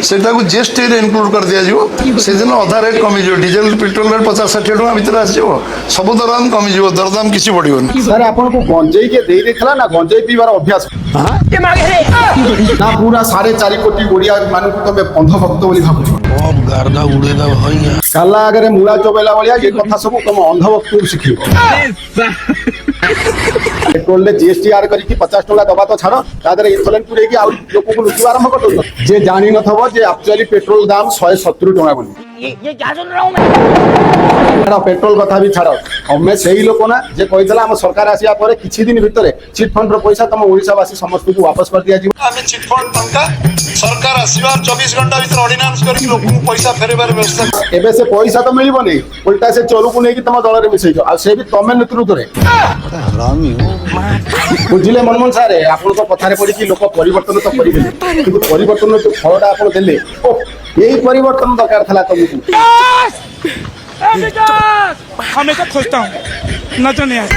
सेटा को जीएसटी रे इनक्लूड कर दिया जिवो से दिन अधा रेट कमी जिवो डीजल पेट्रोल रेट 50-60 टका भीतर आस जिवो सब दरदाम कमी जिवो दरदाम किसी बढ़िबोनी। सर आपन को गंजेई के देई देखला ना गंजेई पीवार अभ्यास के मागे रे ना पूरा 4.5 कोटी ओडिया मानू को तमे अंध भक्त बोली भाबु अब गार्दा उड़ेदा भइया काला आगे मुला चोबेला बलिया ये कथा सब तुम अंध भक्त सिखिबो पेट्रोल ले जीएसटी आर करी 50 टका दबा तो छाड़ तादर इथोलेन पुरे की आ लोक को लुटिवा आरंभ कर दो जे जानि नथबो जे एक्चुअली पेट्रोल दाम 170 टका बोली ये क्या सुन रहा हूं मैं छाड़ पेट्रोल कथा भी छाड़ हमें सही लोक ना जे कहितला हम सरकार आसिया परे किछि दिन भितरे चिट फंड रो पैसा तम ओडिसा वासी समस्त को वापस कर दिया जी आमे चिट फंड टंका सरकार आसीबा 24 घंटा भीतर ऑर्डिनेंस करी लोक को पैसा फेरेबार व्यवस्था एबे से पैसा तो मिलिबो नै उल्टा से चलू को नै कि तम दल रे मिसै आ से भी तमे नेतृत्व रे हरामी बुझिले मनमोहन सारे आपण को कथारे पड़ी कि लोक परिवर्तन तो करि देले किंतु परिवर्तन जो फलटा आपण देले ओ यही परिवर्तन दरकार थला तुमको हमेशा खोजता हूँ नजर नहीं आता।